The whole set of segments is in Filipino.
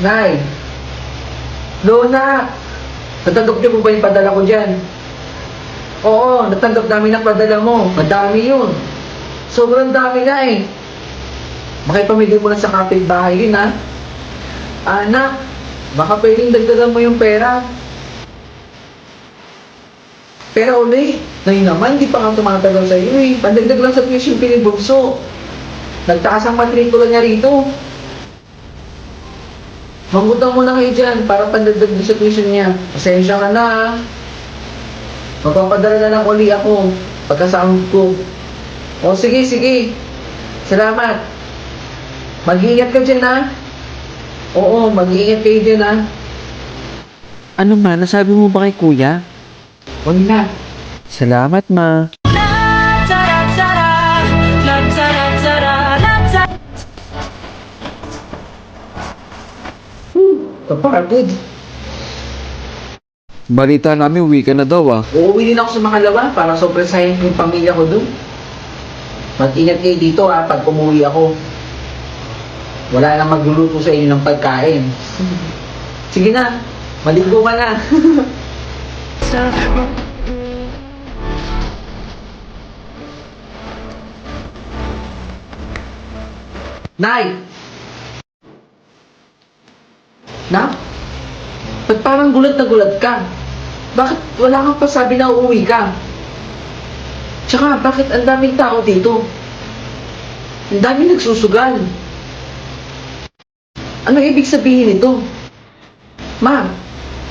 Nay! Lona! Natanggap niyo po ba yung padala ko dyan? Oo, natanggap namin ang padala mo. Madami yun. Sobrang dami nga eh. Makipamigay mo lang sa kapitbahay yun ha. Anak, baka pwedeng dagdagan mo yung pera. Pero uli, ngayon naman, di pa nga tumatagal sa iyo eh. Pandagdag lang sa tuition pinibugso. Nagtaas ang matrikula niya rito. Mangutang muna kayo dyan para pandagdag din sa tuition niya. Pasensya ka na ha. Magpapadala na lang uli ako pagkasahod ko. O sige, sige. Salamat. Mag-iingat ka dyan ha. Oo, mag-iingat kayo dyan ha. Ano ma, nasabi mo ba kay kuya? Huwag na. Salamat ma. Kapagod. Balita namin, uwi ka na daw ah. Uuwi din ako sa Makalawa para sobrasahin yung pamilya ko doon. Mag-ingat kayo dito ha pag umuwi ako. Wala nang magluluto sa inyo ng pagkain. Sige na, maligo ka na. Nay! Na? Ba't parang gulat na gulat ka? Bakit wala kang pasabi na uuwi ka? Tsaka, bakit ang daming tao dito? Ang daming nagsusugal. Ano ibig sabihin nito? Ma,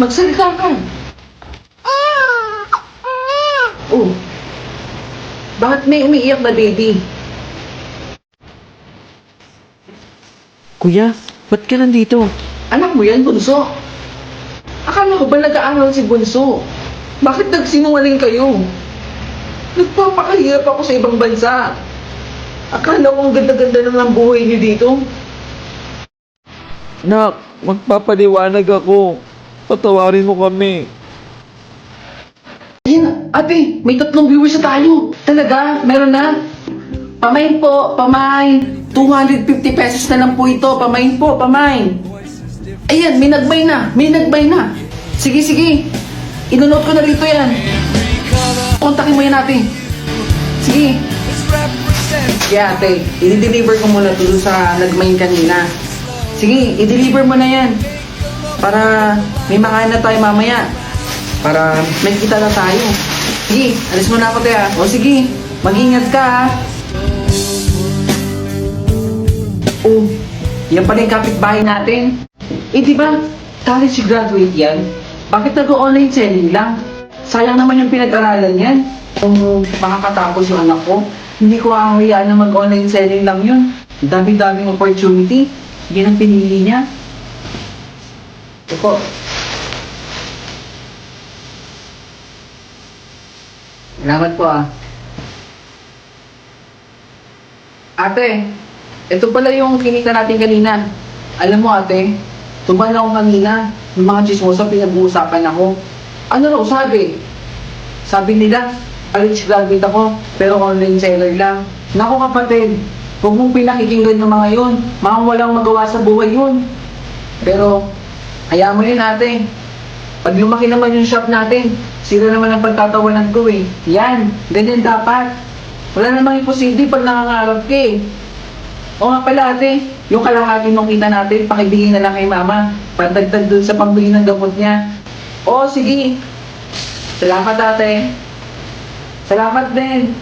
magsalita ka. Oh, bakit may umiiyak na baby? Kuya, ba't ka nandito? Anak mo yan, Bunso. Akala ko ba nag-aaral si Bunso? Bakit nagsinungaling kayo? Nagpapakahirap ako sa ibang bansa. Akala ko ang ganda-ganda na ng buhay niyo dito. Nak, magpapaliwanag ako. Patawarin mo kami. Ayun, ate, may 3 viewers na tayo. Talaga, meron na. Pamain po, pamain. 250 pesos na lang po ito. Pamain po, pamain. Ayan, may nagbay na. May nagbay na. Sige, sige. Inonote ko na rito yan. Kontakin mo yan ate. Sige. Sige ate, i-deliver ko muna ito sa nagmain kanina. Sige, i-deliver mo na yan. Para may makain na tayo mamaya. Para may kita na tayo. Sige, alis mo na ako tayo. O sige, mag-ingat ka ha. Oh, yan pala yung kapitbahay natin. Eh di ba, college graduate yan? Bakit nag-online selling lang? Sayang naman yung pinag-aralan yan. Kung makakatapos yung anak ko, hindi ko ahayaan na mag-online selling lang yun. Dami-daming opportunity. Yan ang pinili niya. Ito po. Salamat po ah. Ate, ito pala yung kinita natin kanina. Alam mo ate, tumahan ako kanina. Yung mga chismosa pinag-uusapan ako. Ano raw sabi? Sabi nila, college graduate ako, pero online seller lang. Naku kapatid, huwag mong pinakikinggan ng mga yun. Mga walang magawa sa buhay yun. Pero, hayaan mo yun ate. Pag lumaki naman yung shop natin, sila naman ang pagtatawanan ko eh. Yan, ganyan dapat. Wala namang imposible pag nangangarap ka eh. O nga pala ate, yung kalahati nung kita natin, pakibigay na lang kay mama. Pandagdag dun sa pambili ng gamot niya. O sige. Salamat ate. Salamat din.